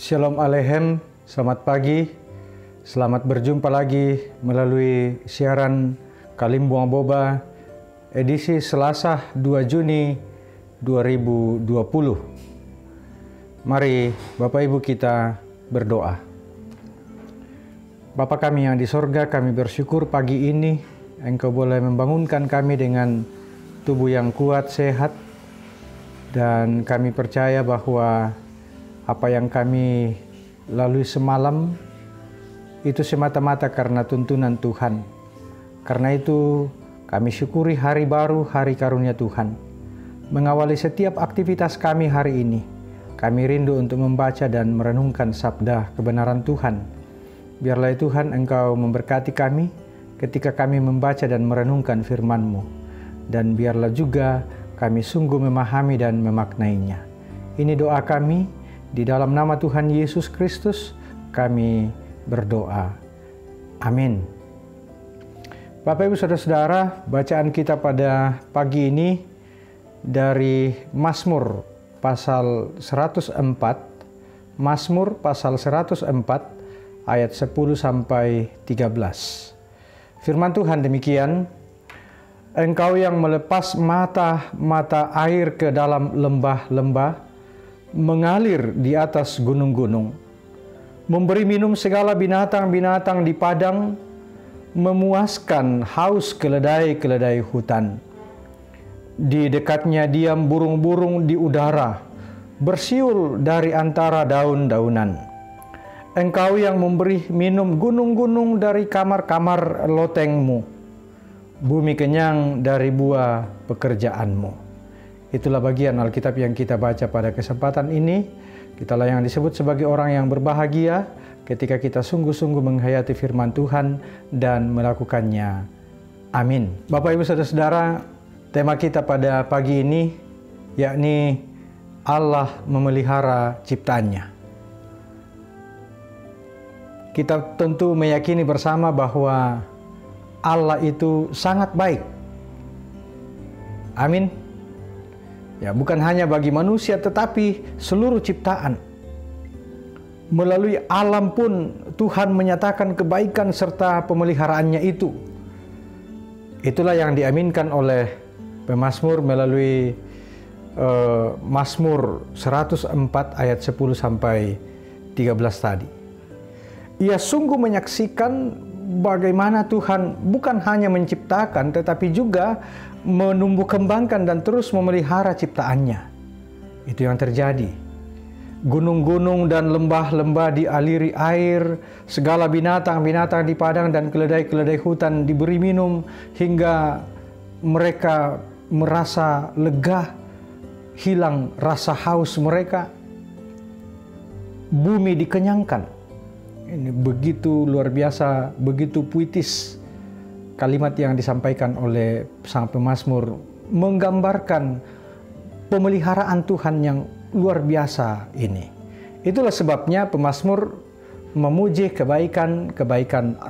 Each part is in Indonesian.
Shalom Aleichem, selamat pagi, selamat berjumpa lagi melalui siaran Kalimbuang Boba edisi Selasa 2 Juni 2020. Mari Bapak Ibu kita berdoa. Bapa kami yang di sorga, kami bersyukur pagi ini Engkau boleh membangunkan kami dengan tubuh yang kuat, sehat, dan kami percaya bahwa apa yang kami lalui semalam itu semata-mata karena tuntunan Tuhan. Karena itu kami syukuri hari baru, hari karunia Tuhan. Mengawali setiap aktivitas kami hari ini, kami rindu untuk membaca dan merenungkan sabda kebenaran Tuhan. Biarlah Tuhan Engkau memberkati kami ketika kami membaca dan merenungkan firman-Mu. Dan biarlah juga kami sungguh memahami dan memaknainya. Ini doa kami. Di dalam nama Tuhan Yesus Kristus kami berdoa. Amin. Bapak Ibu Saudara-saudara, bacaan kita pada pagi ini dari Mazmur pasal 104. Mazmur pasal 104 ayat 10 sampai 13. Firman Tuhan demikian, Engkau yang melepas mata-mata air ke dalam lembah-lembah, mengalir di atas gunung-gunung, memberi minum segala binatang-binatang di padang, memuaskan haus keledai-keledai hutan. Di dekatnya diam burung-burung di udara, bersiul dari antara daun-daunan. Engkau yang memberi minum gunung-gunung dari kamar-kamar lotengmu, bumi kenyang dari buah pekerjaanmu. Itulah bagian Alkitab yang kita baca pada kesempatan ini. Kitalah yang disebut sebagai orang yang berbahagia ketika kita sungguh-sungguh menghayati firman Tuhan dan melakukannya. Amin. Bapak Ibu Saudara-saudara, tema kita pada pagi ini yakni Allah memelihara ciptaannya. Kita tentu meyakini bersama bahwa Allah itu sangat baik. Amin. Ya, bukan hanya bagi manusia tetapi seluruh ciptaan. Melalui alam pun Tuhan menyatakan kebaikan serta pemeliharaannya itu. Itulah yang diaminkan oleh pemazmur melalui Mazmur 104 ayat 10 sampai 13 tadi. Ia sungguh menyaksikan bagaimana Tuhan bukan hanya menciptakan tetapi juga menumbuh kembangkan dan terus memelihara ciptaannya. Itu yang terjadi. Gunung-gunung dan lembah-lembah dialiri air, segala binatang-binatang di padang dan keledai-keledai hutan diberi minum hingga mereka merasa lega, hilang rasa haus mereka. Bumi dikenyangkan. Ini begitu luar biasa, begitu puitis. Kalimat yang disampaikan oleh sang pemazmur menggambarkan pemeliharaan Tuhan yang luar biasa ini. Itulah sebabnya pemazmur memuji kebaikan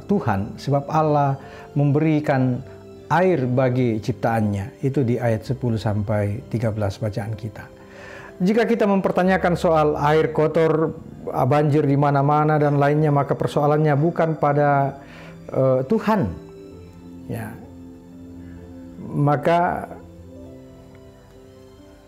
Tuhan, sebab Allah memberikan air bagi ciptaannya. Itu di ayat 10 sampai 13 bacaan kita. Jika kita mempertanyakan soal air kotor, banjir di mana-mana dan lainnya, maka persoalannya bukan pada Tuhan. Ya, maka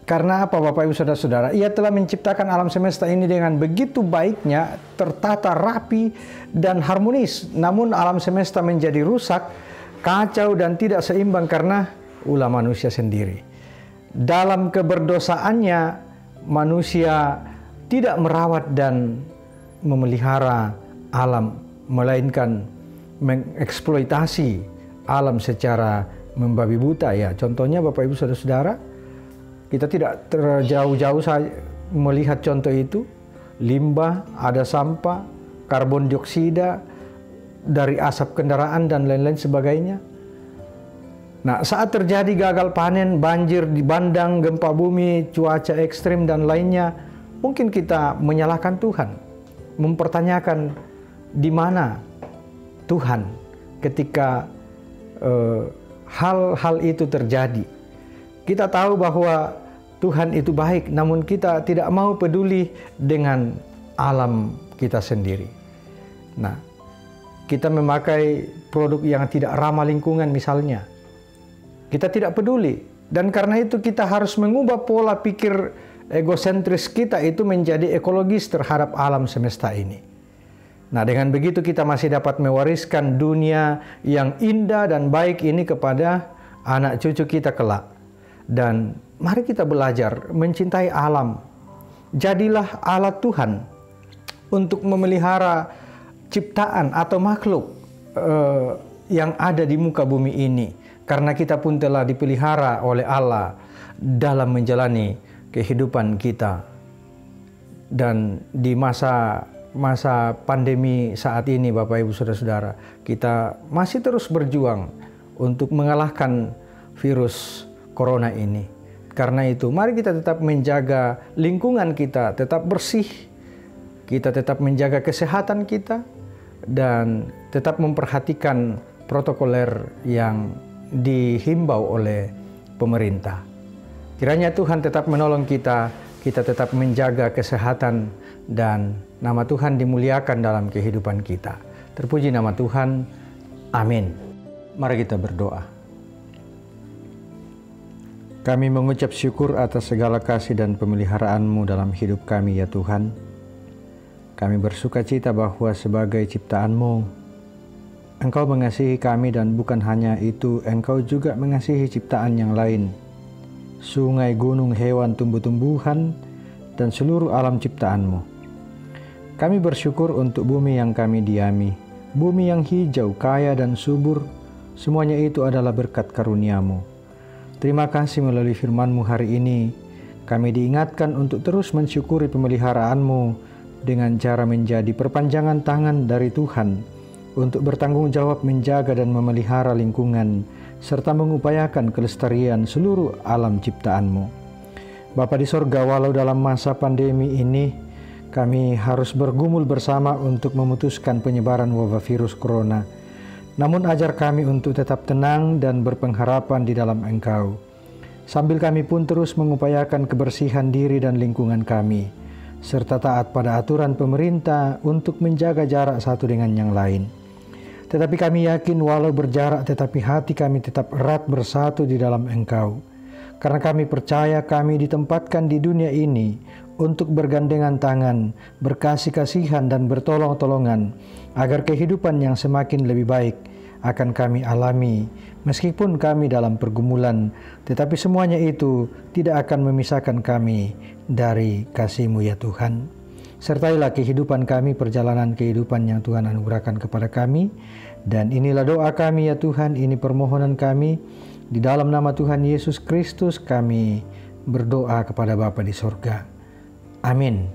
karena apa Bapak Ibu Saudara-saudara? Ia telah menciptakan alam semesta ini dengan begitu baiknya, tertata rapi dan harmonis. Namun alam semesta menjadi rusak, kacau dan tidak seimbang karena ulah manusia sendiri. Dalam keberdosaannya, manusia tidak merawat dan memelihara alam, melainkan mengeksploitasi alam secara membabi buta. Ya, contohnya Bapak Ibu Saudara-saudara, kita tidak terjauh-jauh saja melihat contoh itu. Limbah, ada sampah, karbon dioksida dari asap kendaraan dan lain-lain sebagainya. Nah, saat terjadi gagal panen, banjir di bandang, gempa bumi, cuaca ekstrim dan lainnya, mungkin kita menyalahkan Tuhan, mempertanyakan di mana Tuhan ketika hal-hal itu terjadi. Kita tahu bahwa Tuhan itu baik, namun kita tidak mau peduli dengan alam kita sendiri. Nah, kita memakai produk yang tidak ramah lingkungan misalnya. Kita tidak peduli. Dan karena itu kita harus mengubah pola pikir egosentris kita itu menjadi ekologis terhadap alam semesta ini. Nah, dengan begitu kita masih dapat mewariskan dunia yang indah dan baik ini kepada anak cucu kita kelak. Dan mari kita belajar mencintai alam. Jadilah alat Tuhan untuk memelihara ciptaan atau makhluk yang ada di muka bumi ini. Karena kita pun telah dipelihara oleh Allah dalam menjalani kehidupan kita. Dan di masa pandemi saat ini, Bapak Ibu Saudara-saudara, kita masih terus berjuang untuk mengalahkan virus corona ini. Karena itu, mari kita tetap menjaga lingkungan kita tetap bersih, kita tetap menjaga kesehatan kita, dan tetap memperhatikan protokoler yang dihimbau oleh pemerintah. Kiranya Tuhan tetap menolong kita tetap menjaga kesehatan, dan nama Tuhan dimuliakan dalam kehidupan kita. Terpuji nama Tuhan. Amin. Mari kita berdoa. Kami mengucap syukur atas segala kasih dan pemeliharaan-Mu dalam hidup kami, ya Tuhan. Kami bersuka cita bahwa sebagai ciptaan-Mu, Engkau mengasihi kami, dan bukan hanya itu, Engkau juga mengasihi ciptaan yang lain. Sungai, gunung, hewan, tumbuh-tumbuhan, dan seluruh alam ciptaan-Mu. Kami bersyukur untuk bumi yang kami diami. Bumi yang hijau, kaya, dan subur, semuanya itu adalah berkat karunia-Mu. Terima kasih melalui firman-Mu hari ini, kami diingatkan untuk terus mensyukuri pemeliharaan-Mu dengan cara menjadi perpanjangan tangan dari Tuhan untuk bertanggung jawab menjaga dan memelihara lingkungan serta mengupayakan kelestarian seluruh alam ciptaan-Mu. Bapa di sorga, walau dalam masa pandemi ini kami harus bergumul bersama untuk memutuskan penyebaran wabah virus corona, namun ajar kami untuk tetap tenang dan berpengharapan di dalam Engkau, sambil kami pun terus mengupayakan kebersihan diri dan lingkungan kami, serta taat pada aturan pemerintah untuk menjaga jarak satu dengan yang lain. Tetapi kami yakin walau berjarak, tetapi hati kami tetap erat bersatu di dalam Engkau. Karena kami percaya kami ditempatkan di dunia ini untuk bergandengan tangan, berkasih-kasihan dan bertolong-tolongan, agar kehidupan yang semakin lebih baik akan kami alami, meskipun kami dalam pergumulan, tetapi semuanya itu tidak akan memisahkan kami dari kasih-Mu, ya Tuhan. Sertailah kehidupan kami, perjalanan kehidupan yang Tuhan anugerahkan kepada kami. Dan inilah doa kami, ya Tuhan, ini permohonan kami. Di dalam nama Tuhan Yesus Kristus kami berdoa kepada Bapa di sorga. Amin.